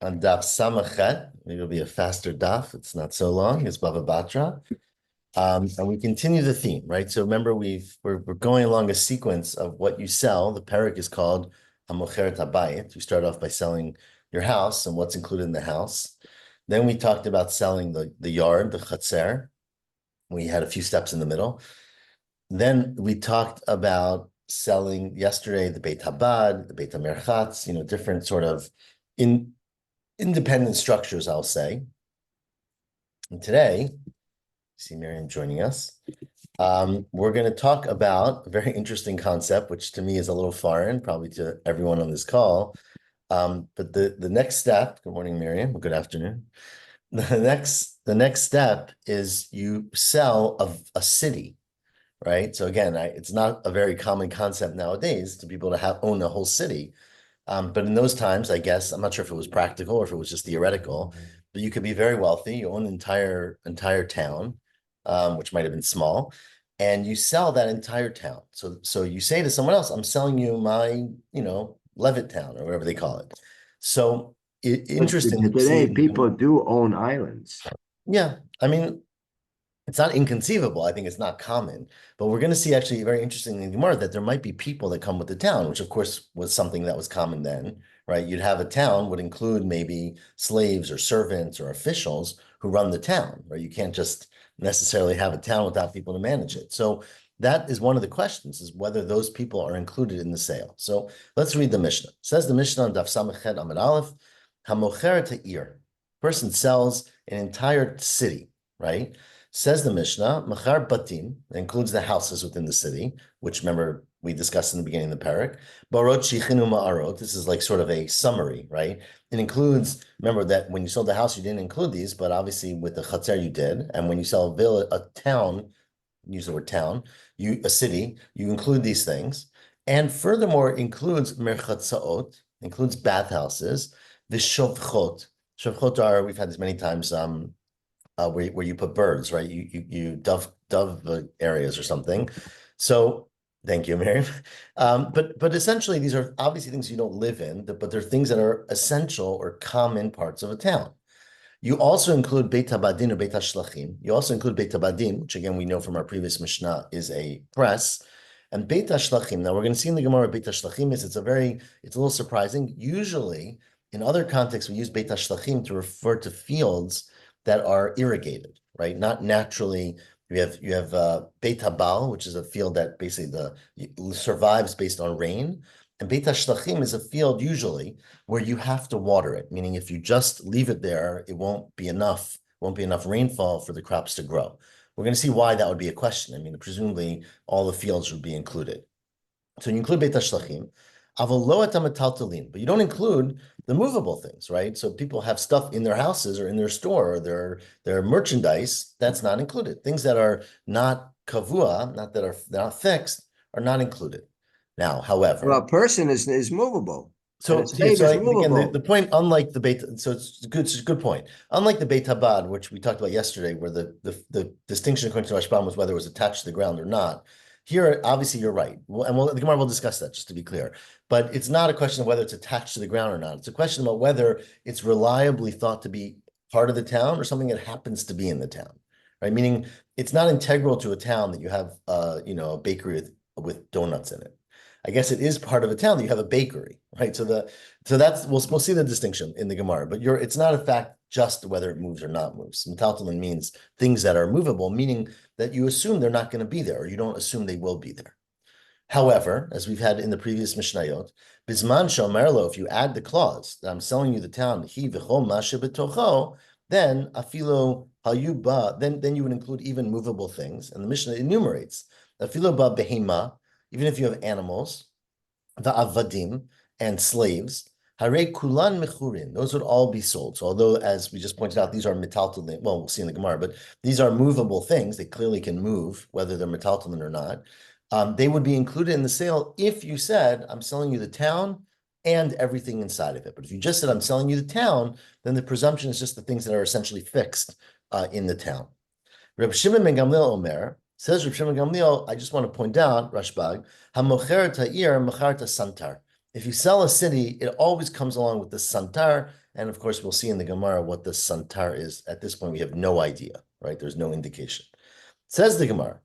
on Daf Samachet. Maybe it'll be a faster daf. It's not so long. It's Bava Batra. And we continue the theme, right? So remember, we're going along a sequence of what you sell. The parak is called Hamocheret Habayit. You start off by selling your house and what's included in the house. Then we talked about selling the yard, the chatzer. We had a few steps in the middle. Then we talked about selling yesterday the Beit Habad, the Beit HaMerchatz, different sort of independent structures, I'll say. And today, see Miriam joining us. We're going to talk about a very interesting concept, which to me is a little foreign, probably to everyone on this call. But the next step, good morning, Miriam, good afternoon. The next step is you sell a city, right? So again, it's not a very common concept nowadays to be able to own a whole city. But in those times, I guess, I'm not sure if it was practical or if it was just theoretical, but you could be very wealthy, you own an entire town, which might have been small, and you sell that entire town. So you say to someone else, I'm selling you my, Levitt town or whatever they call it. So interesting to Today, see. people do own islands. Yeah, I mean, it's not inconceivable. I think it's not common, but we're going to see actually very interestingly in Gemara that there might be people that come with the town, which of course was something that was common then, right? You'd have a town would include maybe slaves or servants or officials who run the town, right? You can't just necessarily have a town without people to manage it. So that is one of the questions, is whether those people are included in the sale. So let's read the Mishnah. It says the Mishnah on Daf Samachet Amud Aleph, Hamocher Ta'ir. Person sells an entire city, right? Says the Mishnah, Machar Batim, includes the houses within the city, which remember we discussed in the beginning of the parak. Barot Shichinu Ma'arot, this is like sort of a summary, right? It includes, remember that when you sold the house, you didn't include these, but obviously with the Chatzer you did. And when you sell a town, use the word town, a city, you include these things. And furthermore, includes Merchatzaot, includes bathhouses, the Shovchot. Shovchot are, we've had this many times, where you put birds, right? You dove areas or something. So thank you, Mary. But essentially, these are obviously things you don't live in, but they're things that are essential or common parts of a town. You also include Beit HaBadin or Beit HaShlachim. You also include Beit HaBadin, which again we know from our previous Mishnah is a press. And Beit HaShlachim, now we're going to see in the Gemara Beit HaShlachim it's a little surprising. Usually, in other contexts, we use Beit HaShlachim to refer to fields that are irrigated, right? Not naturally. You have Beit Habal, which is a field that basically survives based on rain, and Beit HaShlachim is a field usually where you have to water it, meaning if you just leave it there, it won't be enough rainfall for the crops to grow. We're going to see why that would be a question. I mean, presumably all the fields would be included. So you include Beit HaShlachim, but you don't include the movable things, right? So people have stuff in their houses or in their store, or their merchandise, that's not included. Things that are not kavua, they're not fixed, are not included. Now, however, Well, a person is movable. And so, a slave is again, the movable. point, unlike the Beit, so it's a good point. Unlike the Beit Habad, which we talked about yesterday, where the distinction according to Rashbam was whether it was attached to the ground or not. Here, obviously, you're right. The Gemara will discuss that, just to be clear. But it's not a question of whether it's attached to the ground or not. It's a question about whether it's reliably thought to be part of the town or something that happens to be in the town, right? Meaning it's not integral to a town that you have, a bakery with donuts in it. I guess it is part of a town that you have a bakery, right? So that's we'll see the distinction in the Gemara, but it's not a fact just whether it moves or not moves. Metaltalin means things that are movable, meaning that you assume they're not going to be there, or you don't assume they will be there. However, as we've had in the previous Mishnayot, Bisman Shomerlo, if you add the clause that I'm selling you the town, Hi v'chol mashe betocho, then afilo hayuba, then you would include even movable things. And the Mishnah enumerates afilo ba behema, even if you have animals, the avadim and slaves, hare kulan mechurin, those would all be sold. So although, as we just pointed out, these are metaltalin, well, we'll see in the Gemara, but these are movable things. They clearly can move, whether they're metaltalin or not. They would be included in the sale if you said, I'm selling you the town and everything inside of it. But if you just said, I'm selling you the town, then the presumption is just the things that are essentially fixed in the town. Reb Shimon ben Gamliel Omer, says Reb Shimon Gamliel, I just want to point out, Rashbag, Hamocher ta'ir, mocher santar. If you sell a city, it always comes along with the santar. And of course, we'll see in the Gemara what the santar is. At this point, we have no idea, right? There's no indication. Says the Gemara,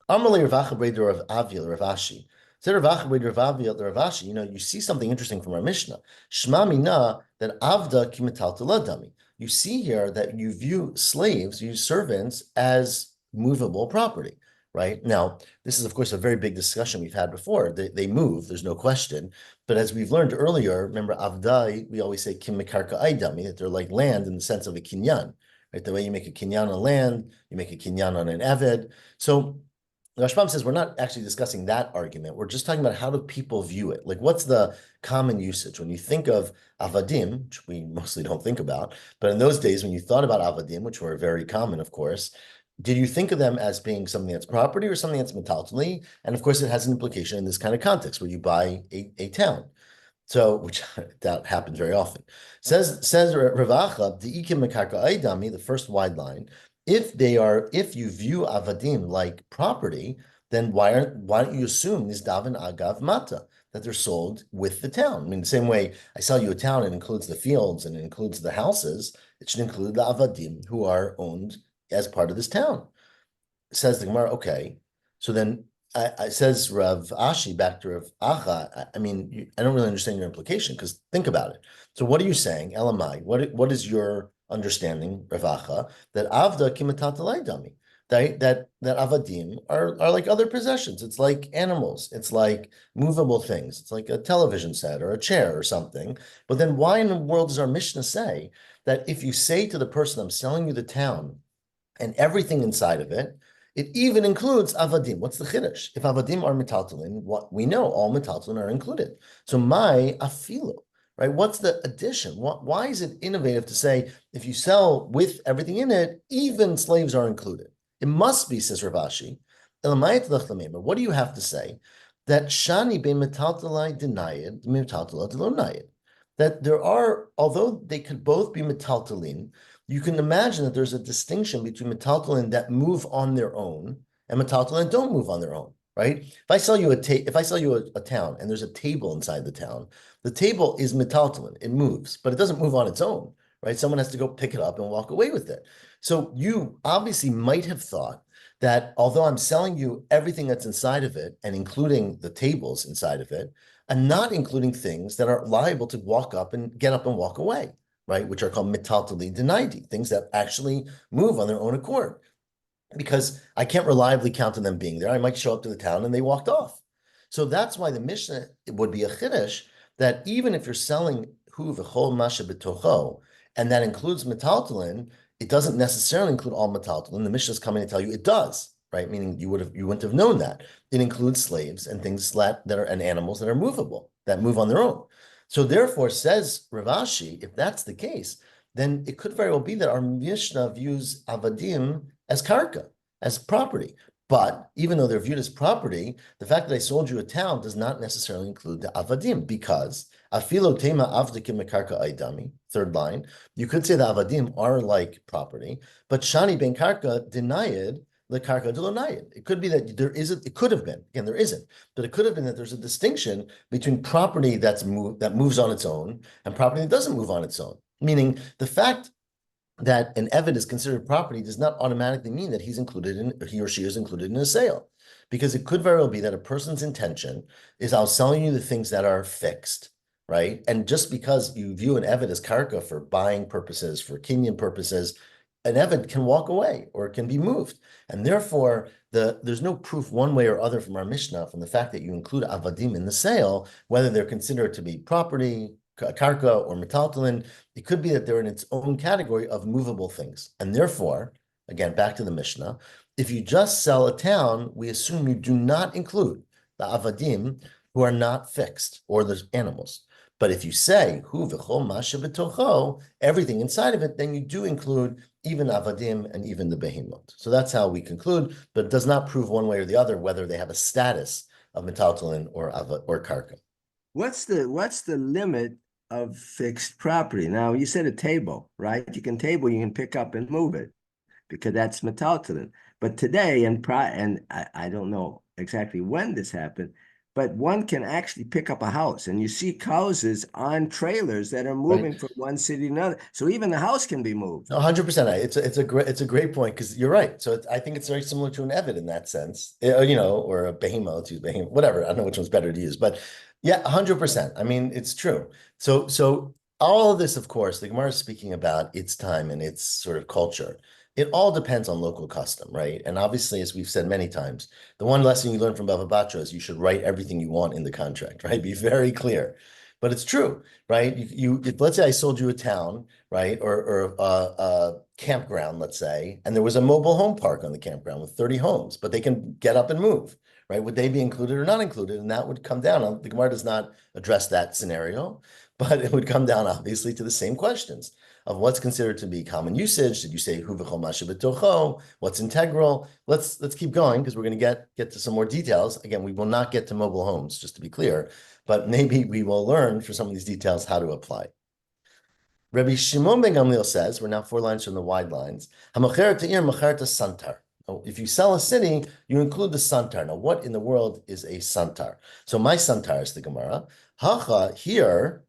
Amalei Rav Acha Breder Rav Avia Rav Ashi. Said Rav Acha Breder Rav Avia Rav Ashi, you see something interesting from our Mishnah. Shma mina that avda kimetaltela dami. You see here that you view slaves, you servants, as movable property, right? Now, this is, of course, a very big discussion we've had before. They move, there's no question. But as we've learned earlier, remember, avdai, we always say kim mekarka dami, that they're like land in the sense of a kinyan, right? The way you make a kinyan on land, you make a kinyan on an eved. So Rashbam says we're not actually discussing that argument. We're just talking about how do people view it? Like, what's the common usage? When you think of avadim, which we mostly don't think about, but in those days, when you thought about avadim, which were very common, of course, did you think of them as being something that's property or something that's metaltally? And of course, it has an implication in this kind of context where you buy a town. So, which that happens very often. Says Rav Acha, the ikim mekarka aidami, the first wide line. If you view avadim like property, then why don't you assume this davin agav mata, that they're sold with the town? I mean, the same way I sell you a town, it includes the fields and it includes the houses. It should include the avadim who are owned as part of this town. Says the Gemara, okay. So then I says Rav Ashi back to Rav Acha. I mean, I don't really understand your implication because think about it. So what are you saying, Elamai? What is your understanding, Rav Acha, that avda kimatat dami? That avadim are like other possessions. It's like animals. It's like movable things. It's like a television set or a chair or something. But then why in the world does our Mishnah say that if you say to the person, I'm selling you the town and everything inside of it, it even includes avadim. What's the chiddush? If avadim are metaltalin, what we know, all metaltalin are included. So my afilu, right? What's the addition? Why is it innovative to say if you sell with everything in it, even slaves are included? It must be, says Rav Ashi. What do you have to say? That shani be metaltalai denayed, metaltalai delonayed. That there are, although they could both be metaltalin, you can imagine that there's a distinction between metaltalin that move on their own and metaltalin that don't move on their own, right? If I sell you a town and there's a table inside the table is metaltalin, it moves, but it doesn't move on its own, right? Someone has to go pick it up and walk away with it. So you obviously might have thought that although I'm selling you everything that's inside of it and including the tables inside of it, and not including things that are liable to get up and walk away, right? Which are called metaltali denaidi, things that actually move on their own accord. Because I can't reliably count on them being there. I might show up to the town and they walked off. So that's why the Mishnah would be a chiddush that even if you're selling hu v'chol masha b'tocho, and that includes metaltalin, it doesn't necessarily include all metaltalin. The Mishnah is coming to tell you it does, right? Meaning you wouldn't have known that. It includes slaves and things that are and animals that are movable, that move on their own. So therefore, says Rav Ashi, if that's the case, then it could very well be that our Mishnah views avadim as karka, as property. But even though they're viewed as property, the fact that I sold you a town does not necessarily include the avadim, because afilo tema avdikim karka aidami, third line, you could say the avadim are like property, but shani ben karka denied the karka delonayid. It could be that it could have been, again, there isn't, but it could have been that there's a distinction between property that moves on its own and property that doesn't move on its own. Meaning the fact that an eved is considered property does not automatically mean that he or she is included in a sale. Because it could very well be that a person's intention is I'll sell you the things that are fixed, right? And just because you view an eved as karka for buying purposes, for kinyan purposes, an eved can walk away or it can be moved. And therefore, there's no proof one way or other from our Mishnah from the fact that you include avadim in the sale, whether they're considered to be property, karka, or metaltalin. It could be that they're in its own category of movable things. And therefore, again, back to the Mishnah, if you just sell a town, we assume you do not include the avadim who are not fixed or the animals. But if you say hu v'chol masha b'tocho, everything inside of it, then you do include even avadim and even the behemoth. So that's how we conclude, but it does not prove one way or the other whether they have a status of metaltalin or karka. What's the limit of fixed property? Now, you said a table, right? You can pick up and move it because that's metaltalin. But today, and I don't know exactly when this happened, but one can actually pick up a house, and you see houses on trailers that are right? moving from one city to another. So even the house can be moved. 100%. It's a great point because you're right. So I think it's very similar to an Evid in that sense, or a behemoth, to use behemoth, whatever. I don't know which one's better to use, but yeah, 100%. I mean, it's true. So all of this, of course, the Gemara is speaking about its time and its sort of culture. It all depends on local custom, right? And obviously, as we've said many times, the one lesson you learn from Bava Batra is you should write everything you want in the contract, right? Be very clear. But it's true, right? Let's say I sold you a town, right? Or a campground, let's say, and there was a mobile home park on the campground with 30 homes, but they can get up and move, right? Would they be included or not included? And that would come down. The Gemara does not address that scenario, but it would come down obviously to the same questions of what's considered to be common usage. Did you say hu v'chol masha b'tocho? What's integral? Let's keep going because we're going to get to some more details. Again, we will not get to mobile homes, just to be clear, but maybe we will learn for some of these details how to apply. Rabbi Shimon ben Gamliel says, we're now 4 lines from the wide lines, "Hamacher ta'ir macher santar." If you sell a city, you include the santar. Now, what in the world is a santar? So my santar is the Gemara. Hacha, here,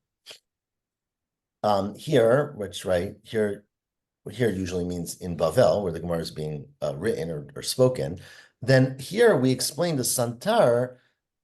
which right here usually means in Bavel, where the Gemara is being written or spoken. Then here we explain the santar,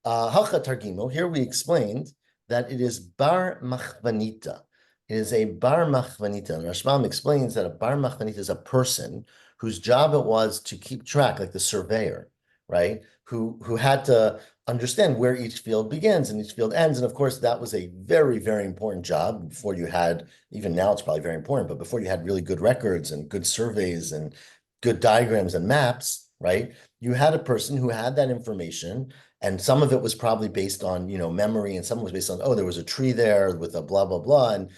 Hacha Targimo. Here we explained that it is bar machvanita. It is a bar machvanita. And Rashbam explains that a bar machvanita is a person whose job it was to keep track, like the surveyor, right? Who had to understand where each field begins and each field ends. And of course, that was a very, very important job before you had, even now it's probably very important, but before you had really good records and good surveys and good diagrams and maps, right? You had a person who had that information, and some of it was probably based on, memory, and some was based on, oh, there was a tree there with a blah, blah, blah. And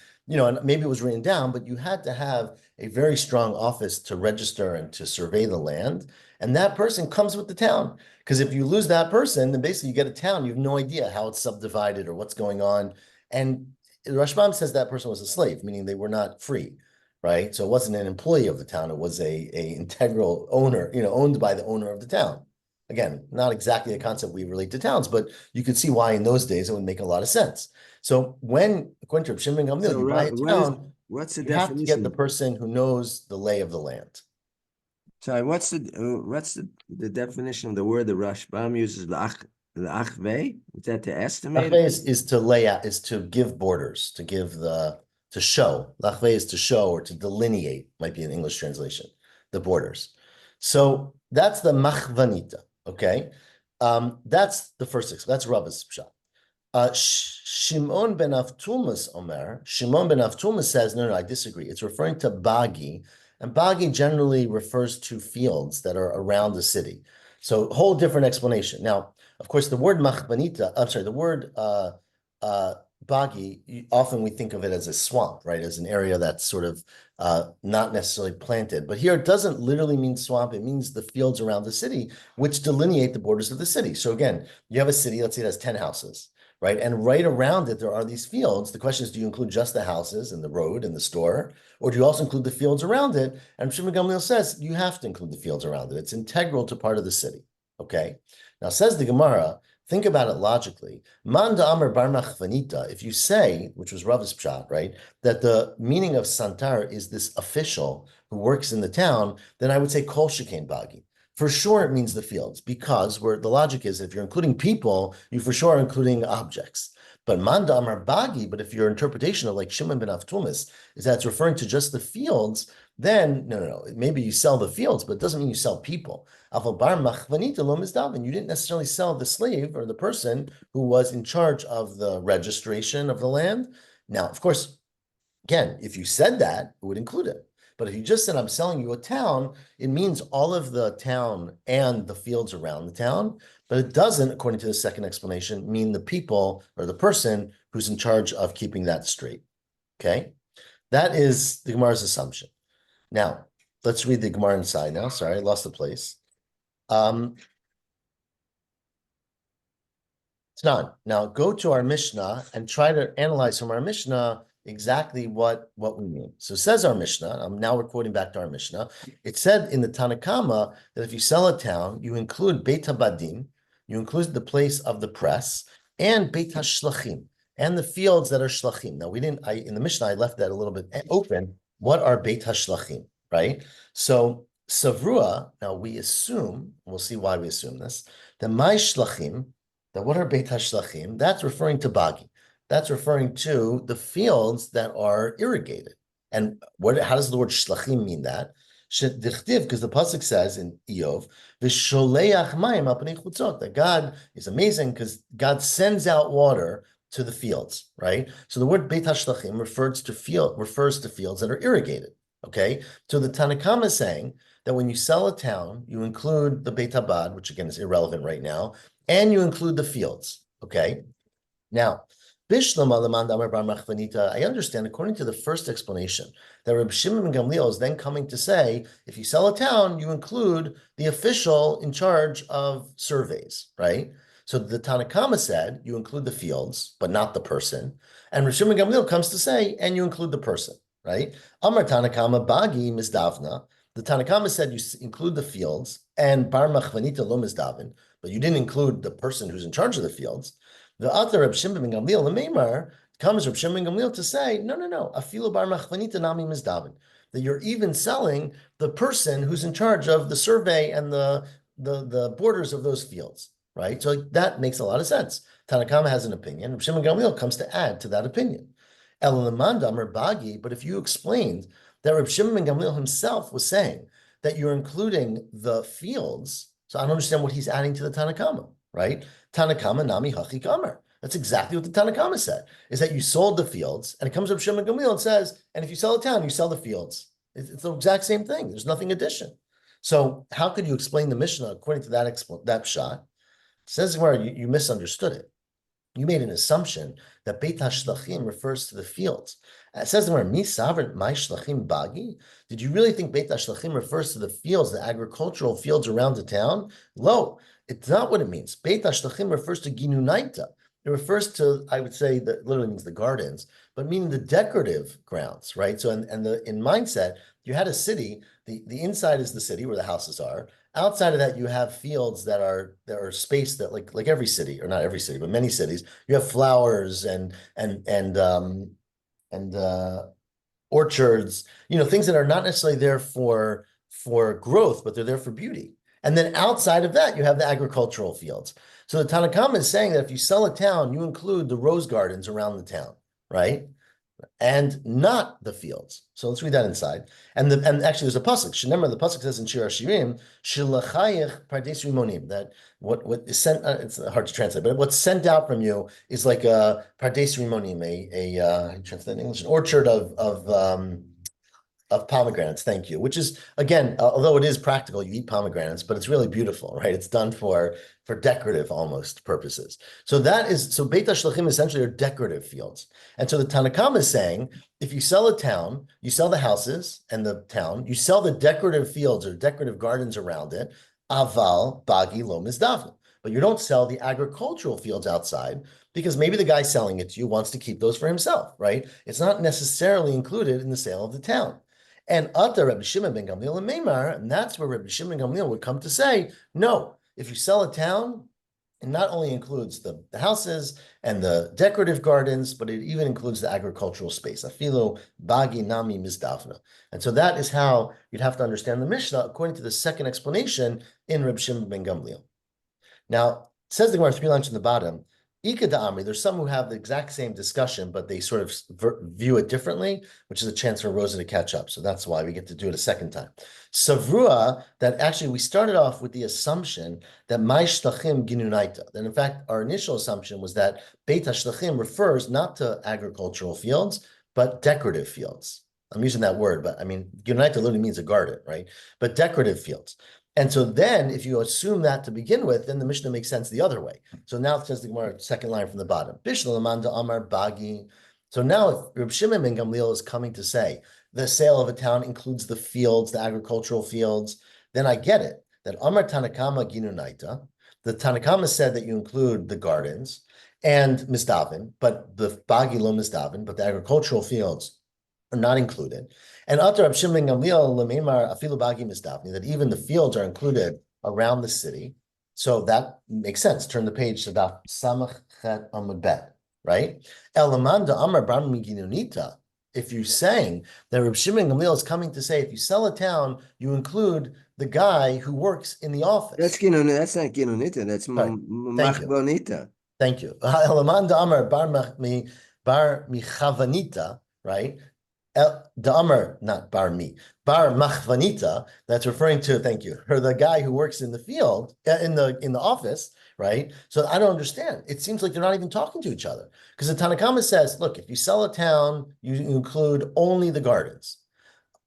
maybe it was written down, but you had to have a very strong office to register and to survey the land. And that person comes with the town. Because if you lose that person, then basically you get a town, you have no idea how it's subdivided or what's going on. And Rashbam says that person was a slave, meaning they were not free, right? So it wasn't an employee of the town, it was a integral owner, owned by the owner of the town. Again, not exactly a concept we relate to towns, but you could see why in those days it would make a lot of sense. So when, according to Shimon Gamliel, So you buy a town, what's the you have to get the definition? person who knows the lay of the land. Sorry, what's the definition of the word the Rashbam uses, l'achve? Is that to estimate? Lachve is to lay out, is to give borders, to show. Lachve is to show or to delineate, might be an English translation, the borders. So that's the machvanita, okay? That's the first six. That's Rava's pshat. Shimon ben Avtulmus says, no, I disagree. It's referring to Bagi, and Bagi generally refers to fields that are around the city. So a whole different explanation. Now, of course, the word machbanita, I'm sorry, the word Bagi, often we think of it as a swamp, right? As an area that's sort of not necessarily planted. But here it doesn't literally mean swamp. It means the fields around the city, which delineate the borders of the city. So again, you have a city, let's say it has 10 houses, right? And right around it, there are these fields. The question is, do you include just the houses and the road and the store, or do you also include the fields around it? And Shimon Gamliel says you have to include the fields around it. It's integral to part of the city, okay? Now, says the Gemara, think about it logically. Man da'amar bar machvanita, if you say, which was Rav's pshat, right, that the meaning of santar is this official who works in the town, then I would say kol shekain bagi. For sure, it means the fields, because where the logic is, if you're including people, you for sure are including objects. But manda amar bagi, but if your interpretation of like Shimon ben Avtumis is that it's referring to just the fields, then no. Maybe you sell the fields, but it doesn't mean you sell people. Bar machvanita lo mizdavin. You didn't necessarily sell the slave or the person who was in charge of the registration of the land. Now, of course, again, if you said that, it would include it. But if you just said, I'm selling you a town, it means all of the town and the fields around the town. But it doesn't, according to the second explanation, mean the people or the person who's in charge of keeping that straight. Okay? That is the Gemara's assumption. Now, let's read the Gemara inside now. Sorry, I lost the place. It's not. Now, go to our Mishnah and try to analyze from our Mishnah exactly what we mean. So says our Mishnah, now we're quoting back to our Mishnah. It said in the Tanakama that if you sell a town, you include Beit HaBadim, you include the place of the press and Beit HaShlachim and the fields that are shlachim. Now we didn't. In the Mishnah I left that a little bit open. What are Beit HaShlachim, right? So Savrua. Now we assume. We'll see why we assume this. That my shlachim. That what are Beit HaShlachim? That's referring to Bagi. That's referring to the fields that are irrigated. And what? How does the word shlachim mean that? Because the pasuk says in Iyov, "V'sholeach mayim al pnei chutzot," that God is amazing because God sends out water to the fields, right? So the word Beit HaShlachim refers to fields that are irrigated. Okay, so the Tanakama is saying that when you sell a town, you include the Beit Habad, which again is irrelevant right now, and you include the fields. Okay, now. I understand, according to the first explanation, that Reb Shimon ben Gamliel is then coming to say, if you sell a town, you include the official in charge of surveys, right? So the Tanakama said, you include the fields, but not the person. And Reb Shimon ben Gamliel comes to say, and you include the person, right? Amar Tanakama Bagi Mizdavna. The Tanakama said you include the fields, and Bar Machvanita lo Mizdavin, but you didn't include the person who's in charge of the fields. The other Reb Shimon ben Gamliel, the Meimar, comes Reb Shimon ben Gamliel to say, no, afilu bar machvanita nami mizdavin, that you're even selling the person who's in charge of the survey and the borders of those fields, right? So that makes a lot of sense. Tanakama has an opinion. Reb Shimon ben Gamliel comes to add to that opinion. Elamandam or Bagi, but if you explained that Reb Shimon ben Gamliel himself was saying that you're including the fields, so I don't understand what he's adding to the Tanakama, right? Tanakama nami hachi kamer. That's exactly what the Tanakama said, is that you sold the fields, and it comes up Shimon Gamliel and says, and if you sell a town, you sell the fields. It's the exact same thing. There's nothing addition. So how could you explain the Mishnah according to that shot? Says where you misunderstood it. You made an assumption that Beit HaShlachim refers to the fields. It says where mi savrin my shlachim bagi. Did you really think Beit HaShlachim refers to the fields, the agricultural fields around the town? Lo, it's not what it means. Beit HaShlachim refers to ginunaita. It refers to, I would say, that literally means the gardens, but meaning the decorative grounds, right? So, in mindset, you had a city. The inside is the city where the houses are. Outside of that, you have fields that are spaced that like every city, or not every city, but many cities. You have flowers and orchards, things that are not necessarily there for growth, but they're there for beauty. And then outside of that, you have the agricultural fields. So the Tanakhama is saying that if you sell a town, you include the rose gardens around the town, right? And not the fields. So let's read that inside. And actually there's a pasuk. Remember, the pasuk says in Shir HaShirim, Shilachayich Pardes Rimonim, that what is sent, it's hard to translate, but what's sent out from you is like a Pardes Rimonim, how do you translate in English? An orchard of pomegranates, thank you. Which is, again, although it is practical, you eat pomegranates, but it's really beautiful, right? It's done for decorative almost purposes. So Beit HaShlachim essentially are decorative fields. And so the Tanakama is saying, if you sell a town, you sell the houses and the town, you sell the decorative fields or decorative gardens around it, aval bagi lo mizdavna. But you don't sell the agricultural fields outside because maybe the guy selling it to you wants to keep those for himself, right? It's not necessarily included in the sale of the town. And Ata Rabbi Shimon ben Gamliel and Meimar, and that's where Rabbi Shimon ben Gamliel would come to say, no, if you sell a town, it not only includes the houses and the decorative gardens, but it even includes the agricultural space. Afilo bagi nami mizdavna. And so that is how you'd have to understand the Mishnah according to the second explanation in Rabbi Shimon ben Gamliel. Now, it says the Gemara 3 lines in the bottom, Ika Amri, there's some who have the exact same discussion, but they sort of view it differently, which is a chance for Rosa to catch up. So that's why we get to do it a second time. Savrua, that actually we started off with the assumption that my shtachim ginunaita. That in fact, our initial assumption was that Beit HaShlachim refers not to agricultural fields, but decorative fields. I'm using that word, but I mean, ginunaita literally means a garden, right? But decorative fields. And so then, if you assume that to begin with, then the Mishnah makes sense the other way. So now it says the Gemara, second line from the bottom. Bishna Lamanda Amar Bagi. So now, if Reb Shimon ben Gamliel is coming to say the sale of a town includes the fields, the agricultural fields, then I get it. That Amar Tanakama Ginunaita, the Tanakama said that you include the gardens and Misdavin, but the Bagi lo Misdavin, but the agricultural fields are not included. And Atar Reb Shimon ben Gamliel Lememar Afilu Bagi Misdavni, that even the fields are included around the city. So that makes sense. Turn the page to Daf Samach Chet Amud Bet, right? Elamanda Amar Bar Miginunita. If you're saying that Reb Shimon Gamliel is coming to say, if you sell a town, you include the guy who works in the That's office. That's not ginonita. That's Sorry. Thank you. machbonita. Thank you. Elamanda Amar Bar Michavanita, right? The Amar, not Bar Mi, Bar Machvanita, that's referring to, thank you, or the guy who works in the field, in the office, right? So I don't understand. It seems like they're not even talking to each other. Because the Tanakhama says, look, if you sell a town, you include only the gardens.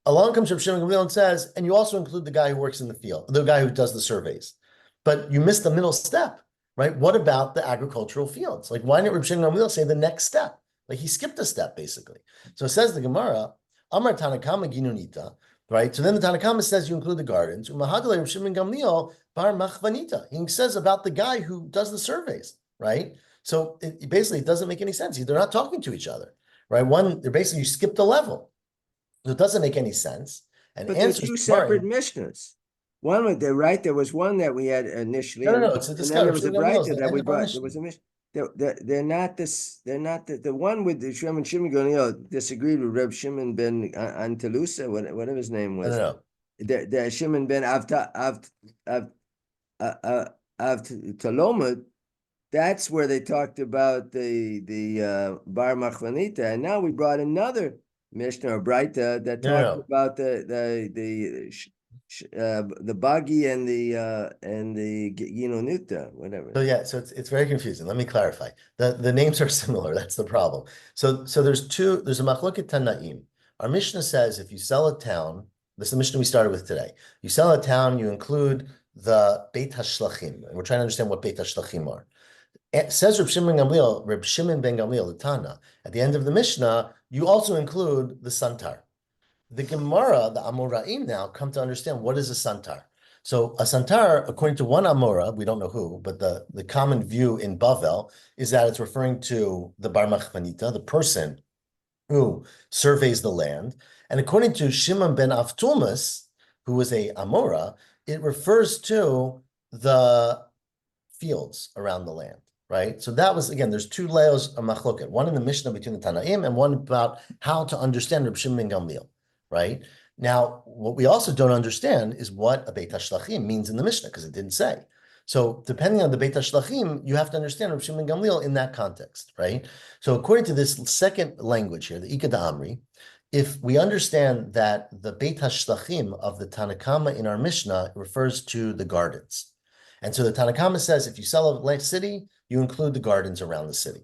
Along comes Reb Shimon Gamliel and says, and you also include the guy who works in the field, the guy who does the surveys. But you missed the middle step, right? What about the agricultural fields? Like, why didn't Reb Shimon Gamliel say the next step? Like, he skipped a step, basically. So it says the Gemara, Amar Tanakama Ginunita, right? So then the Tanakama says you include the gardens. Umahadale Reb Shimon Gamliel Bar Machvanita. He says about the guy who does the surveys, right? So it doesn't make any sense. They're not talking to each other, right? They're basically, you skipped a level. So it doesn't make any sense. And But they're answers two Gemara. separate Mishnahs. One with the right, there was one that we had initially, No, it's a and then there was a discussion. right The that end we of our brought. There mission. was a Mishnah. They're not this. They're not the one with the Shem and Shimon Gamliel disagreed with Reb Shimon ben Antelusa, whatever his name was. No. The Shimon ben Talomud. That's where they talked about the Bar Machvanita, and now we brought another Mishnah or Braita that talked about the Bagi and the Ginonutta, whatever. So yeah, so it's very confusing. Let me clarify. The names are similar. That's the problem. So there's a Machloket Tanaim. Our Mishnah says if you sell a town, this is the Mishnah we started with today. You sell a town, you include the Beit HaShlachim. And we're trying to understand what Beit HaShlachim are. It says Reb Shimon ben Gamliel, the Tana, at the end of the Mishnah, you also include the Santar. The Gemara, the Amoraim now come to understand what is a Santar. So a Santar, according to one Amora, we don't know who, but the common view in Bavel is that it's referring to the Bar Machvanita, the person who surveys the land. And according to Shimon ben Avtumas, who was a Amora, it refers to the fields around the land, right? So that was, again, there's two layers of machloket, one in the Mishnah between the Tanaim and one about how to understand Reb Shimon ben Gamliel, right? Now, what we also don't understand is what a Beit HaShlachim means in the Mishnah, because it didn't say. So depending on the Beit HaShlachim, you have to understand Reb Shimon ben Gamliel in that context, right? So according to this second language here, the Ika Amri, if we understand that the Beit HaShlachim of the Tanakama in our Mishnah refers to the gardens, and so the Tanakhama says, if you sell a city, you include the gardens around the city.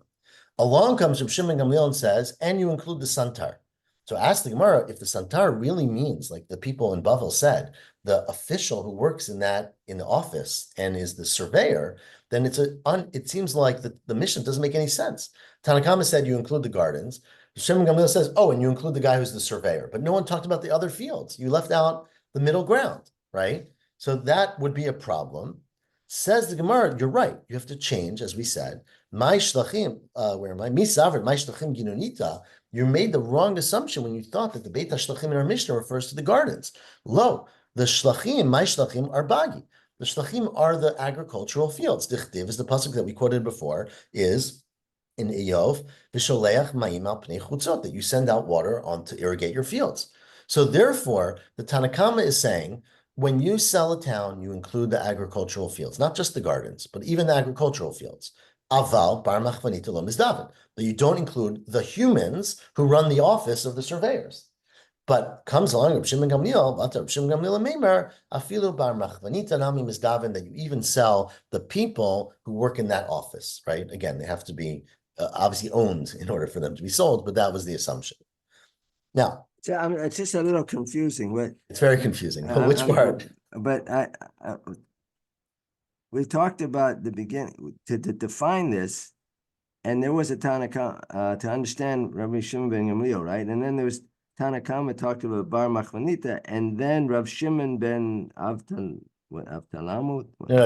Along comes Reb Shimon Gamliel and says, and you include the Santar. So ask the Gemara if the Santar really means, like the people in Bavel said, the official who works in the office and is the surveyor, then it seems like the mission doesn't make any sense. Tanakhama said you include the gardens. Shimon Gamliel says, oh, and you include the guy who's the surveyor. But no one talked about the other fields. You left out the middle ground, right? So that would be a problem. Says the Gemara, you're right. You have to change, as we said. My shlachim, where am I? Mi savrit, my shlachim ginunita. You made the wrong assumption when you thought that the Beit HaShlachim in our Mishnah refers to the gardens. Lo, the shlachim, my shlachim, are bagi. The shlachim are the agricultural fields. Dichtiv is the pasuk that we quoted before, is in Iyov, v'sholeach ma'im al pnei chutzot, that you send out water on to irrigate your fields. So therefore, the Tanakama is saying, when you sell a town, you include the agricultural fields, not just the gardens, but even the agricultural fields. Aval bar machvanita lo mizdaven. But you don't include the humans who run the office of the surveyors. But comes along Reb Shimon Gamliel, Batra Reb Shimon Gamliel Meimer, afilu bar machvanita nami mizdaven, that you even sell the people who work in that office, right? Again, they have to be obviously owned in order for them to be sold, but that was the assumption. Now, So it's just a little confusing. But it's very confusing. Which part? But we talked about the beginning to define this, and there was a Tanakama to understand Rabbi Shimon ben Gamliel, right? And then there was Tanakama talked about Bar Machvanita, and then Rav Shimon ben Avtalamut. No,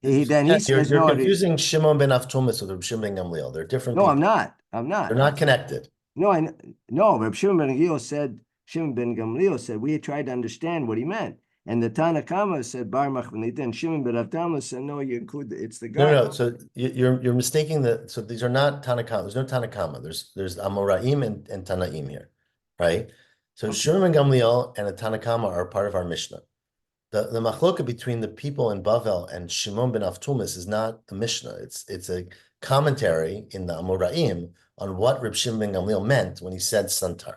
He says you're no. confusing Shimon ben Avtumas with Reb Shimon ben Gamliel. They're different No, people. I'm not. I'm not. They're not connected. No, Reb Shimon ben Gamliel said. Shimon ben Gamliel said we had tried to understand what he meant, And the Tanakama said bar machvanita, and Shimon ben Rav Talmud said, no, you include, it's the No, guy. no, no. So you're mistaking so these are not Tanakama. There's no Tanakama. There's Amoraim and Tanaim here, right? So Okay. Shimon ben Gamliel and a Tanakama are part of our Mishnah. The machloka between the people in Bavel and Shimon ben Avtumis is not a Mishnah. It's a commentary in the Amoraim on what Reb Shimon ben Gamliel meant when he said Santar.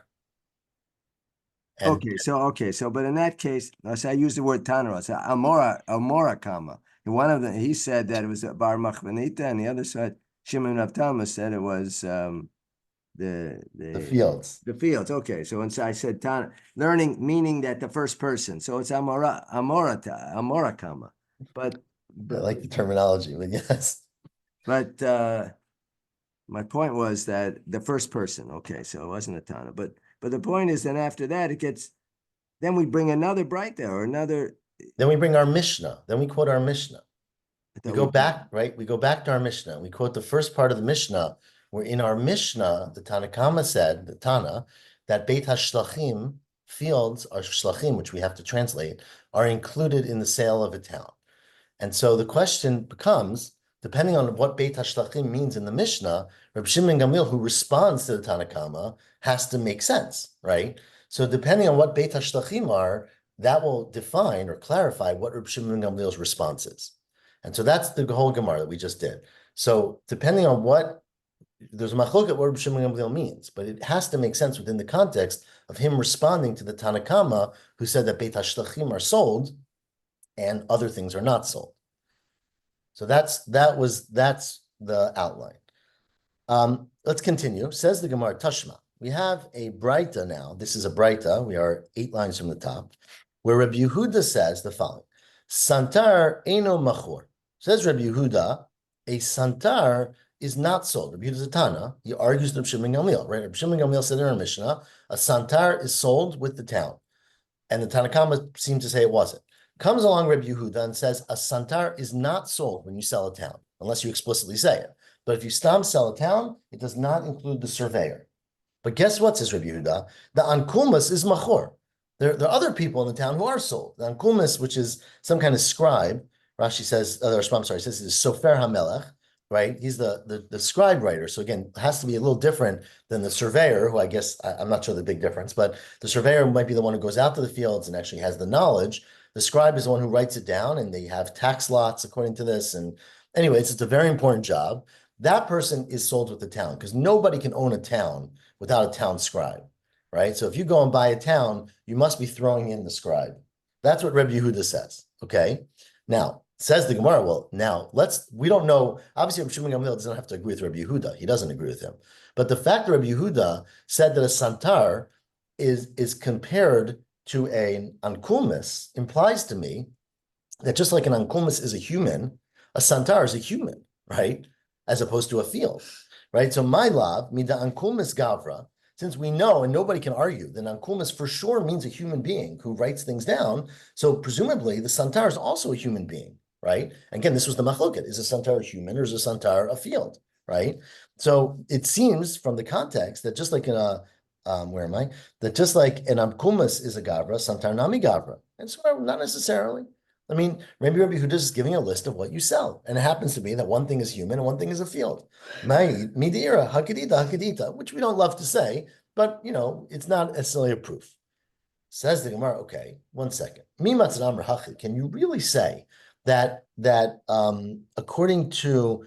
And So, but in that case, so I use the word Tanara. So Amora Kama. And one of them, he said that it was a bar machvanita, and the other side, Shimon Rav Talmud said it was the the fields. the fields. Okay, so inside I said Tan learning, meaning that the first person. So it's Amora Kama. But I but like the terminology, but yes. but my point was that the first person. Okay, so it wasn't a Tana, but the point is, then after that, it gets. Then we bring another bright there or another. Then we bring our Mishnah. Then we quote our Mishnah. We That go we back, right? We go back to our Mishnah. We quote the first part of the Mishnah, where in our Mishnah, the Tanakama said, the Tana, that Beit HaShlachim, fields, or Shlachim, which we have to translate, are included in the sale of a town. And so the question becomes, depending on what Beit HaShlachim means in the Mishnah, Reb Shimon Gamliel, who responds to the Tanakama, has to make sense, right? So depending on what Beit HaShlachim are, that will define or clarify what Reb Shimon Gamliel's response is. And so that's the whole Gemara that we just did. So depending on there's a machlok at what Reb Shimon Gamliel means, but it has to make sense within the context of him responding to the Tanakama, who said that Beit HaShlachim are sold and other things are not sold. So that's the outline. Let's continue. Says the Gemara, Tashma. We have a Braita now. This is a Braita. We are 8 lines from the top, where Rabbi Yehuda says the following: Santar eno machor. Says Rabbi Yehuda, a santar is not sold. Rabbi Yehuda Tana, he argues with Rabbi Shimon Gamliel, right? Rabbi Shimon Gamliel said in our Mishnah, a santar is sold with the town. And the Tanakama seemed to say it wasn't. Comes along Rabbi Yehuda and says a santar is not sold when you sell a town, unless you explicitly say it. But if you sell a town, it does not include the surveyor. But guess what, says Rabbi Yehuda? The ankumas is machor. There are other people in the town who are sold. The ankumas, which is some kind of scribe, Rashi says, I'm sorry, says he's Sofer HaMelech, right? He's the scribe writer. So again, it has to be a little different than the surveyor, who I guess, I'm not sure the big difference, but the surveyor might be the one who goes out to the fields and actually has the knowledge. The scribe is the one who writes it down, and they have tax lots according to this. And anyways, it's a very important job. That person is sold with the town because nobody can own a town without a town scribe, right? So if you go and buy a town, you must be throwing in the scribe. That's what Rabbi Yehuda says, okay? Now, says the Gemara, well, now we don't know, obviously Rabbi Shimon Gamliel doesn't have to agree with Rabbi Yehuda. He doesn't agree with him. But the fact that Rabbi Yehuda said that a santar is compared to an ankulmis implies to me that just like an ankulmis is a human, a santar is a human, right? As opposed to a field, right? So my love, mida ankulmis gavra, since we know and nobody can argue that ankulmis for sure means a human being who writes things down. So presumably the santar is also a human being, right? Again, this was the machloket. Is a santar a human or is a santar a field, right? So it seems from the context that just like in a where am I? That just like an ankulmis is a gavra, santar nami gavra. And so not necessarily. I mean, maybe Rabbi Yehuda is giving a list of what you sell. And it happens to be that one thing is human and one thing is a field. Midira, hakadita, hakadita, which we don't love to say, but it's not necessarily a proof. Says the Gemara, okay, one second. Can you really say that according to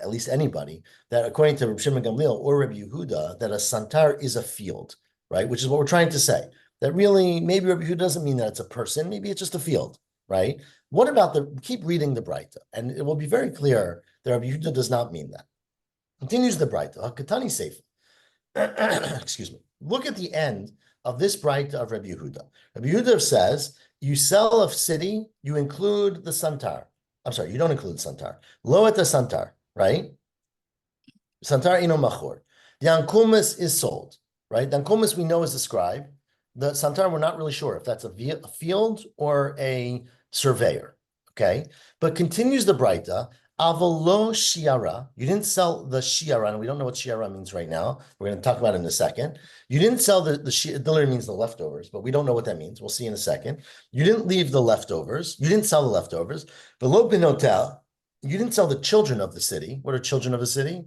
at least anybody, that according to Rabbi Shimon Gamliel or Rabbi Yehuda, that a santar is a field, right? Which is what we're trying to say. That really, maybe Rabbi Yehuda doesn't mean that it's a person, maybe it's just a field, right? What about keep reading the Braita, and it will be very clear that Rabbi Yehuda does not mean that. Continues the Braita, Hakatani Sefer. Excuse me. Look at the end of this Braita of Rabbi Yehuda. Rabbi Yehuda says, you sell a city, you include the santar. I'm sorry, you don't include the santar. Lo et the santar, right? Santar ino machor. The ankulmis is sold, right? The ankulmis we know is a scribe. The santar, we're not really sure if that's a field or a surveyor, okay? But continues the Braita, Avolo shiara. You didn't sell the shiara, and we don't know what shiara means right now. We're going to talk about it in a second. You didn't sell the shiara, it literally means the leftovers, but we don't know what that means. We'll see in a second. You didn't leave the leftovers. You didn't sell the leftovers. The lo binotel. You didn't sell the children of the city. What are children of the city?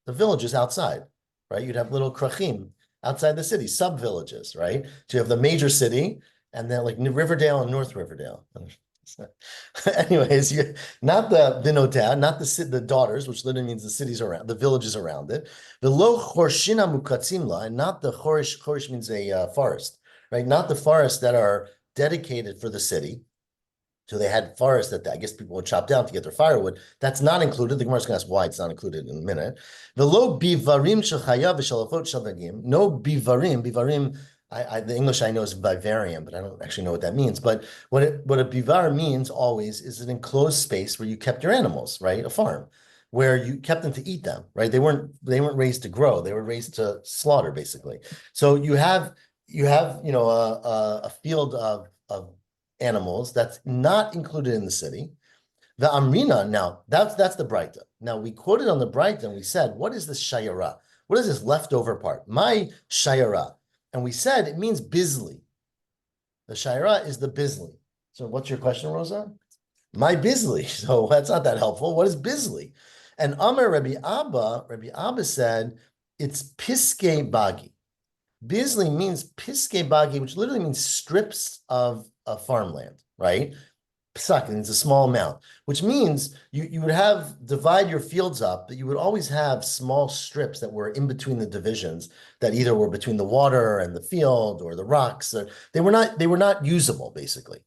The villages outside, right? You'd have little krachim outside the city, sub villages, right? So you have the major city, and then like Riverdale and North Riverdale. Anyways, not the Vinota, not the daughters, which literally means the cities around, the villages around it. The lo chorshina mukatzimla, and not the chorish. Chorish means a forest, right? Not the forests that are dedicated for the city. So they had forests that I guess people would chop down to get their firewood. That's not included. The Gemara's going to ask why it's not included in a minute. The lo bivarim shechaya v'shalafot shalagim. No bivarim. Bivarim. The English I know is vivarium, but I don't actually know what that means. But what a bivar means always is an enclosed space where you kept your animals, right? A farm where you kept them to eat them, right? They weren't raised to grow. They were raised to slaughter, basically. So you have a field of animals that's not included in the city. The Amrina, now that's the Braita. Now we quoted on the Braita and we said, what is this Shayara? What is this leftover part? My Shayara. And we said it means Bizli. The Shayara is the Bizli. So what's your question, Rosa? My Bizli. So that's not that helpful. What is Bizli? And Amar Rabbi Abba said, it's Piske Bagi. Bizli means Piske Bagi, which literally means strips of farmland, right? Psak means a small amount, which means you would divide your fields up, but you would always have small strips that were in between the divisions that either were between the water and the field or the rocks. Or they were not usable, basically.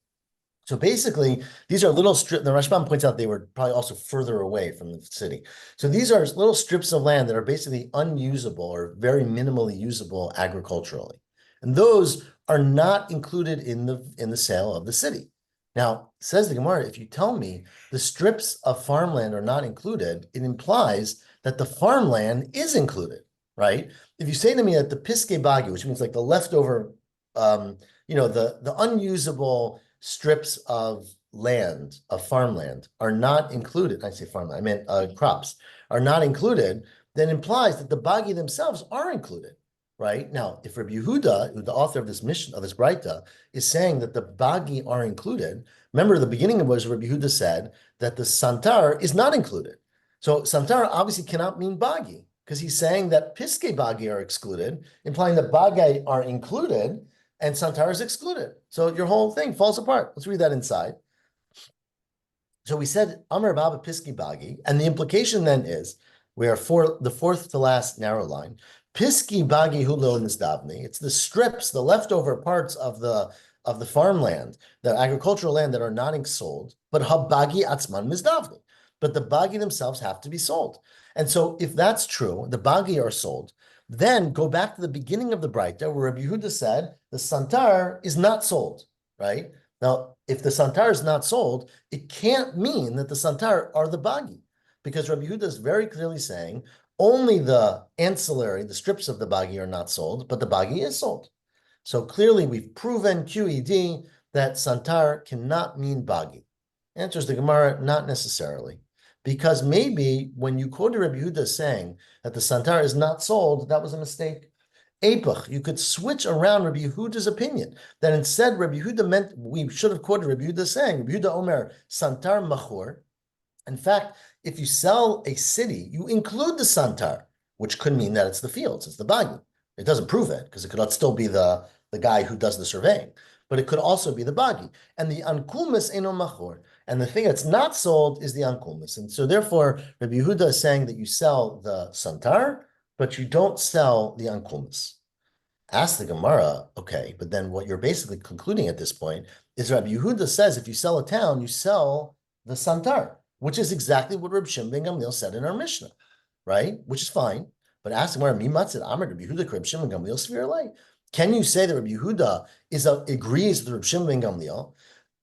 So basically, these are little strips. The Rashbam points out they were probably also further away from the city. So these are little strips of land that are basically unusable or very minimally usable agriculturally. And those are not included in the sale of the city. Now, says the Gemara, if you tell me the strips of farmland are not included, it implies that the farmland is included, right? If you say to me that the piske bagi, which means like the leftover, the unusable strips of land, of farmland, are not included. I say farmland, I meant crops, are not included, then implies that the bagi themselves are included, right? Now, if Rabbi Yehuda, who the author of this mission, of this Braita, is saying that the bagi are included, remember the beginning was Rabbi Yehuda said that the santar is not included. So santar obviously cannot mean bagi, because he's saying that piske bagi are excluded, implying that bagi are included, and santar is excluded. So your whole thing falls apart. Let's read that inside. So we said Amar Baba Piski Bagi, and the implication then is we are for the fourth to last narrow line. Piski Bagi Hulo Nizdavni. It's the strips, the leftover parts of the farmland, the agricultural land that are not sold, but Habagi Atzman Mizdavni. But the bagi themselves have to be sold. And so if that's true, the bagi are sold. Then go back to the beginning of the Braita where Rabbi Yehuda said the santar is not sold, right? Now, if the santar is not sold, it can't mean that the santar are the bagi, because Rabbi Yehuda is very clearly saying only the ancillary, the strips of the bagi are not sold, but the bagi is sold. So clearly we've proven QED that santar cannot mean bagi. Answers the Gemara, not necessarily. Because maybe when you quoted Rabbi Yehuda saying that the santar is not sold, that was a mistake. Epoch, you could switch around Rabbi Yehuda's opinion. That instead Rabbi Yehuda meant, we should have quoted Rabbi Yehuda saying, Rabbi Yehuda Omer, santar machor. In fact, if you sell a city, you include the santar, which could mean that it's the fields, it's the bagi. It doesn't prove it, because it could still be the guy who does the surveying. But it could also be the bagi. And the ankumis eno machor. And the thing that's not sold is the ankumis. And so therefore, Rabbi Yehuda is saying that you sell the santar, but you don't sell the ankumis. Ask the Gemara, okay, but then what you're basically concluding at this point is Rabbi Yehuda says if you sell a town, you sell the santar, which is exactly what Rabbi Shimon ben Gamliel said in our Mishnah, right? Which is fine. But ask the Gemara, mimatzit amar Rabbi Yehuda Rabbi Shimon ben Gamliel svirlei. Can you say that Rabbi Yehuda agrees with Rabbi Shimon ben Gamliel?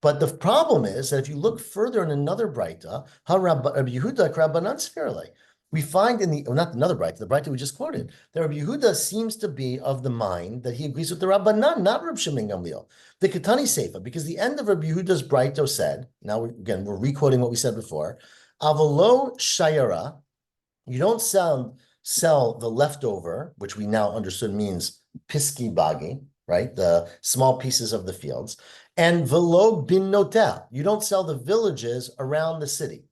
But the problem is that if you look further in another Braita, Rabbi Yehuda Rabbanan Sfirle, we find not another Braita, the Braita we just quoted, that Rabbi Yehuda seems to be of the mind that he agrees with the Rabbanan, not Rabbi Shimon ben Gamliel. The Ketani Seifa, because the end of Rabbi Yehuda's Braita said, now we're re-quoting what we said before, Avolo shayara, you don't sell the leftover, which we now understood means piski bagi, right? The small pieces of the fields. And velo bin notel, you don't sell the villages around the city.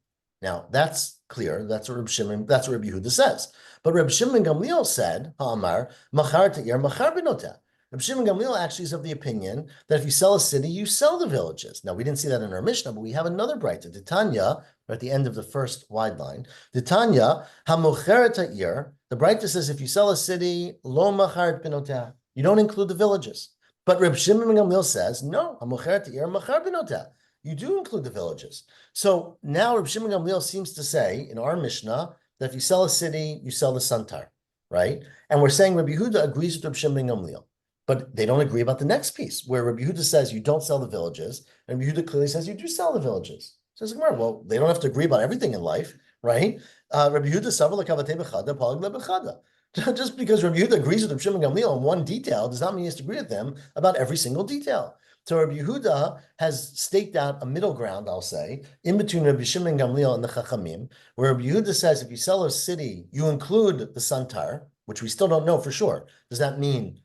Now that's clear. That's what Rabbi Yehuda says. But Rabbi Shimon Gamliel said, Ha'amar, machar te'ir, machar bin notel. Rabbi Shimon Gamliel actually is of the opinion that if you sell a city, you sell the villages. Now we didn't see that in our Mishnah, but we have another brighta, Titania, at the end of the first wide line. Titania, hamocheret ha'ir, the brighta says if you sell a city, lo machar binotah, you don't include the villages. But Reb Shimon Gamliel says, no, hamocheret ha'ir, machar binotah, you do include the villages. So now Reb Shimon Gamliel seems to say in our Mishnah that if you sell a city, you sell the santar, right? And we're saying Rabbi Yehuda agrees with Reb Shimon Gamliel. But they don't agree about the next piece, where Rabbi Yehuda says you don't sell the villages, and Rabbi Yehuda clearly says you do sell the villages. Says Gemara, well, they don't have to agree about everything in life, right? Rabbi Yehuda savar lekavatei bechada, palag lebechada. Just because Rabbi Yehuda agrees with Rabbi Shimon Gamliel on one detail does not mean he has to agree with them about every single detail. So Rabbi Yehuda has staked out a middle ground, I'll say, in between Rabbi Shimon Gamliel and the Chachamim, where Rabbi Yehuda says if you sell a city, you include the santar, which we still don't know for sure. Does that mean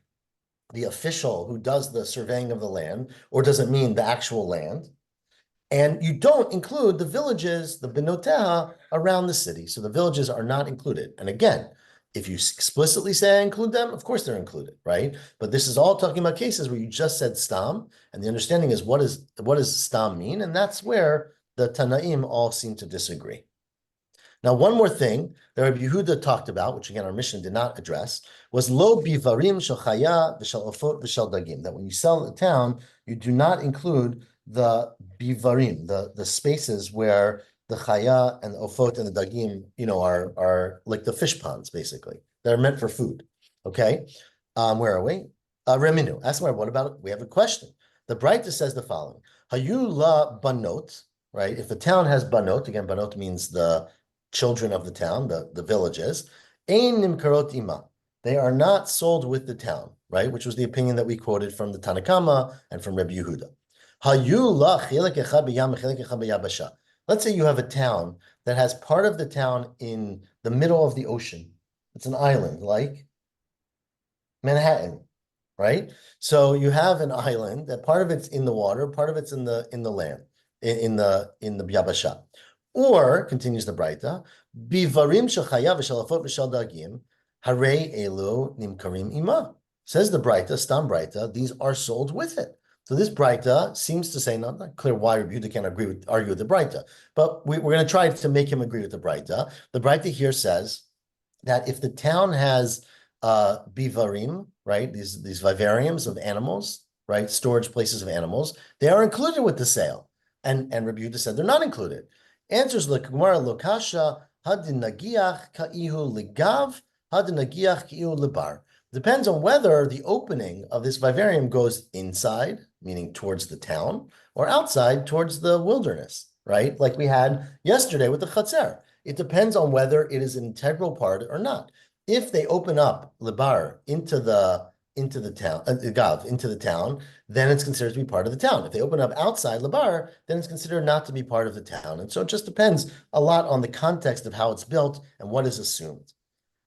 the official who does the surveying of the land, or does it mean the actual land? And you don't include the villages, the benoteha, around the city. So the villages are not included. And again, if you explicitly say I include them, of course they're included, right? But this is all talking about cases where you just said stam, and the understanding is what does stam mean? And that's where the Tanaim all seem to disagree. Now, one more thing that Rabbi Yehuda talked about, which again our mission did not address, was lo bivarim shel chaya v'shel ofot v'shel dagim. That when you sell the town, you do not include the bivarim, the spaces where the chaya and the ofot and the dagim, are like the fish ponds, basically. They're meant for food. Okay, where are we? Reminu. Ask me, what about it? We have a question. The Braita says the following: Hayu la banot. Right. If the town has banot, again, banot means the children of the town, the villages, ein nimkarot ima. They are not sold with the town, right? Which was the opinion that we quoted from the Tanakama and from Rabbi Yehuda. Hayu la chelek echad b'yam, chelek echad b'yabasha. Let's say you have a town that has part of the town in the middle of the ocean. It's an island, like Manhattan, right? So you have an island that part of it's in the water, part of it's in the land, in the Yabasha. Or, continues the Braita, bivarim shechaya v'shalafot v'shal dagim, harei elu nimkarim ima. Says the Braita, Stam Braita, these are sold with it. So this Braita seems to say, not clear why Rabbi Yehuda can't argue with the Braita, but we're going to try to make him agree with the Braita. The Braita here says that if the town has bivarim, right, these vivariums of animals, right, storage places of animals, they are included with the sale. And Rabbi Yehuda said they're not included. Answers the Gemara lokasha hadin nagiach ka'ihu ligav hadin nagiach ka'ihu libar. Depends on whether the opening of this vivarium goes inside, meaning towards the town, or outside towards the wilderness, right? Like we had yesterday with the chatzer. It depends on whether it is an integral part or not. If they open up libar into the town, gav into the town, then it's considered to be part of the town. If they open up outside Labar, then it's considered not to be part of the town. And so it just depends a lot on the context of how it's built and what is assumed.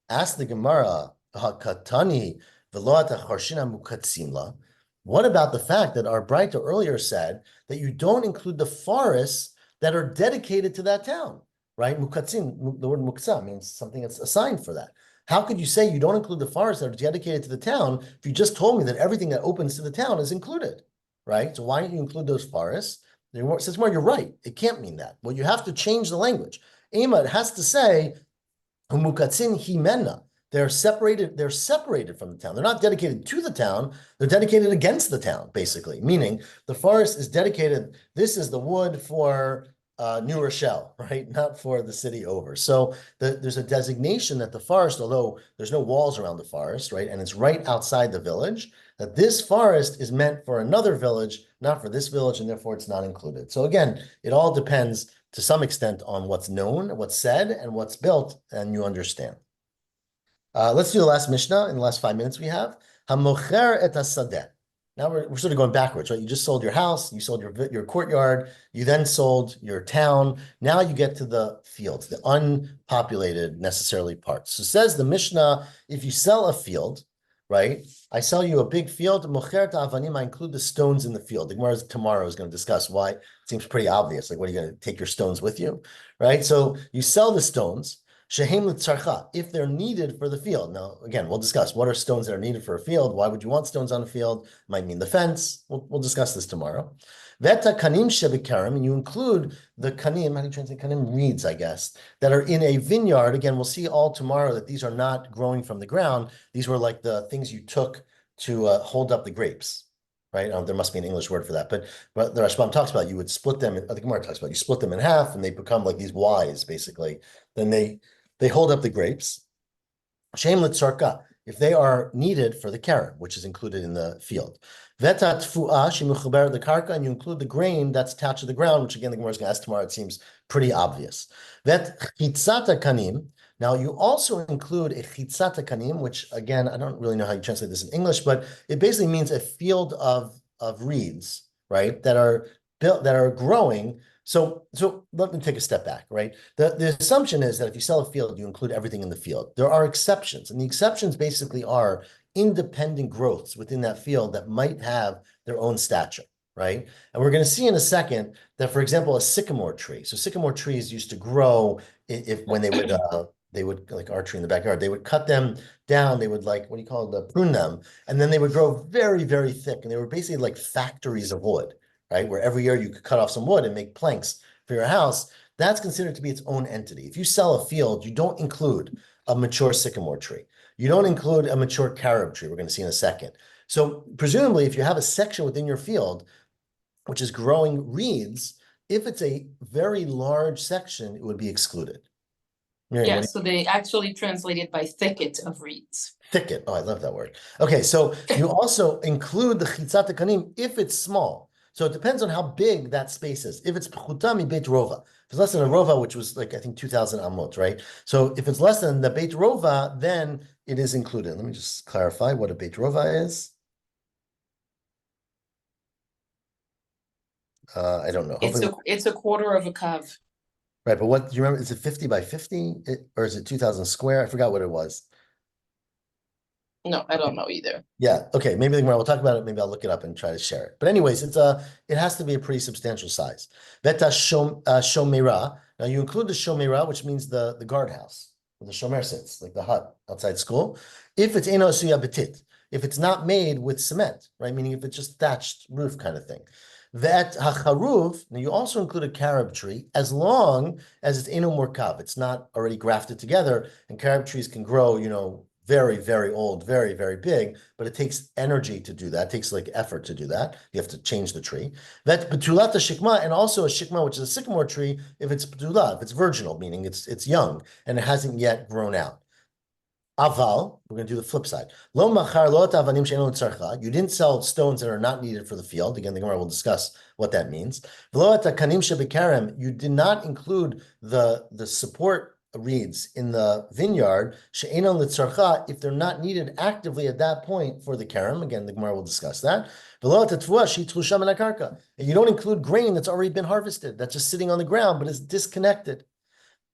Ask the Gemara, Hakatani veloata charshina mukatsimla. What about the fact that our Braita earlier said that you don't include the forests that are dedicated to that town, right? Mukatsim, the word muksa means something that's assigned for that. How could you say you don't include the forests that are dedicated to the town if you just told me that everything that opens to the town is included, right? So why don't you include those forests? Says more, you're right. It can't mean that. Well, you have to change the language. Ema, it has to say, Umukatzin himena. They're separated from the town. They're not dedicated to the town. They're dedicated against the town, basically, meaning the forest is dedicated. This is the wood for New Rochelle, right? Not for the city over. So there's a designation that the forest, although there's no walls around the forest, right? And it's right outside the village, that this forest is meant for another village, not for this village, and therefore it's not included. So again, it all depends to some extent on what's known, what's said, and what's built, and you understand. Let's do the last Mishnah in the last 5 minutes we have. Hamocher et hasadeh. Now we're sort of going backwards, right? You just sold your house, you sold your courtyard, you then sold your town. Now you get to the fields, the unpopulated necessarily parts. So says the Mishnah, if you sell a field, right? I sell you a big field, mocher avanim, I include the stones in the field. The Gemara tomorrow is going to discuss why. It seems pretty obvious. Like, what are you going to take your stones with you, right? So you sell the stones. Shehem l'tzarcha, if they're needed for the field. Now, again, we'll discuss what are stones that are needed for a field. Why would you want stones on a field? Might mean the fence. We'll discuss this tomorrow. Veta kanim shebekarim, and you include the kanim, how do you translate kanim? Reeds, I guess, that are in a vineyard. Again, we'll see all tomorrow that these are not growing from the ground. These were like the things you took to hold up the grapes, right? There must be an English word for that, but the Rashbam talks about you would split them. I think Gemara talks about you split them in half, and they become like these Ys, basically. Then they hold up the grapes. Shem letzarka, if they are needed for the karam, which is included in the field. Veta tfu'a shemuchaber the karka, and you include the grain that's attached to the ground, which again the Gemara is going to ask tomorrow. It seems pretty obvious. Vet chitzata kanim. Now you also include a chitzata kanim, which again I don't really know how you translate this in English, but it basically means a field of reeds, right, that are built that are growing. So let me take a step back, right? The assumption is that if you sell a field, you include everything in the field. There are exceptions, and the exceptions basically are independent growths within that field that might have their own stature, right? And we're going to see in a second that, for example, a sycamore tree. So sycamore trees used to grow if when they would like our tree in the backyard, they would cut them down, they would like, what do you call it, prune them, and then they would grow very, very thick, and they were basically like factories of wood, right? Where every year you could cut off some wood and make planks for your house. That's considered to be its own entity. If you sell a field, you don't include a mature sycamore tree. You don't include a mature carob tree. We're going to see in a second. So presumably, if you have a section within your field, which is growing reeds, if it's a very large section, it would be excluded. Miriam, Yeah, so they actually translated by thicket of reeds. Thicket. Oh, I love that word. Okay, so you also include the chitzat kanim if it's small. So it depends on how big that space is. If it's pchutami beit rova, if it's less than a rova, which was like I think 2,000 amot, right? So if it's less than the beit rova, then it is included. Let me just clarify what a beit rova is. I don't know. It's a quarter of a kav. Right, but what do you remember? Is it 50 by 50, or is it 2,000 square? I forgot what it was. No, I don't know either. Yeah, okay, maybe we'll talk about it. Maybe I'll look it up and try to share it. But anyways, it has to be a pretty substantial size. Veta shomera. Now you include the shomera, which means the guardhouse where the shomer sits, like the hut outside school. If it's eno suya betit, if it's not made with cement, right? Meaning if it's just thatched roof kind of thing. Vet hacharuv. Now you also include a carob tree as long as it's eno morkav. It's not already grafted together, and carob trees can grow, very, very old, very, very big, but it takes energy to do that. It takes like effort to do that. You have to change the tree. That betulat shikma, and also a shikma, which is a sycamore tree, if it's betula, if it's virginal, meaning it's young and it hasn't yet grown out. Aval, we're going to do the flip side. Lo machar lo avanim she'eno tzarcha. You didn't sell stones that are not needed for the field. Again, the Gemara will discuss what that means. V'lo et kanim shebekarem. You did not include the support reeds in the vineyard she'enon litzarcha if they're not needed actively at that point for the karam. Again, the Gemara will discuss that. V'lo et tefua she'tlusha min hakarka. And you don't include grain that's already been harvested, that's just sitting on the ground but is disconnected.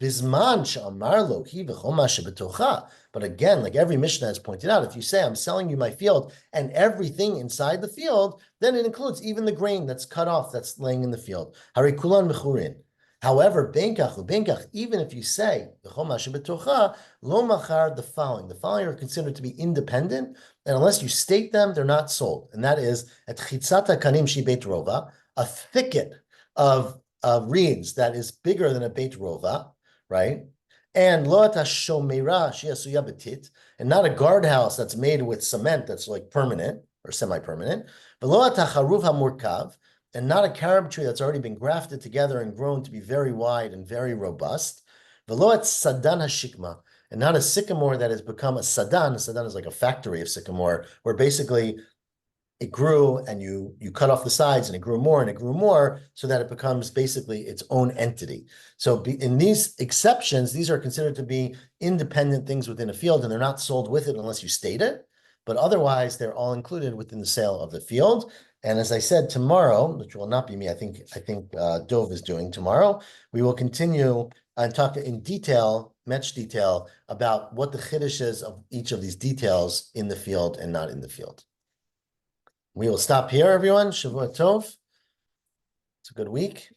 Bisman she'amar lo hi v'chol ma shebetocha. But again, like every Mishnah has pointed out, if you say I'm selling you my field and everything inside the field, then it includes even the grain that's cut off that's laying in the field. Hari kulan mechurin. However, benkach, even if you say lo machar, the following are considered to be independent, and unless you state them, they're not sold. And that is at chitzata kanim shi beit rova, a thicket of reeds that is bigger than a beit rova, right? And lo shomera she'asuya betit, and not a guardhouse that's made with cement that's like permanent or semi-permanent. But lo charuv hamurkav, and not a carob tree that's already been grafted together and grown to be very wide and very robust. V'lo et sadan hashikma, and not a sycamore that has become a sadan. A sadan is like a factory of sycamore, where basically it grew and you cut off the sides and it grew more and it grew more so that it becomes basically its own entity. So in these exceptions, these are considered to be independent things within a field and they're not sold with it unless you state it. but otherwise they're all included within the sale of the field. And as I said, tomorrow, which will not be me, I think Dov is doing tomorrow, we will continue and talk in detail, much detail, about what the chiddush is of each of these details in the field and not in the field. We will stop here, everyone. Shavua Tov. It's a good week.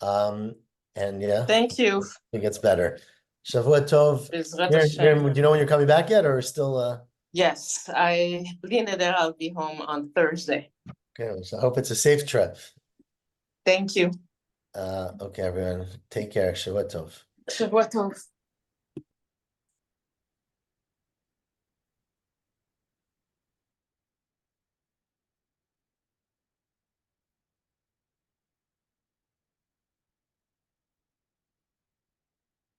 And yeah, Thank you. it gets better. Shavua Tov. Bezrat Miriam, Hashem. do you know when you're coming back yet, or still? Yes, I'll be home on Thursday. Okay, so I hope it's a safe trip. Thank you. Okay, everyone, take care. Shavua Tov. Shavua Tov.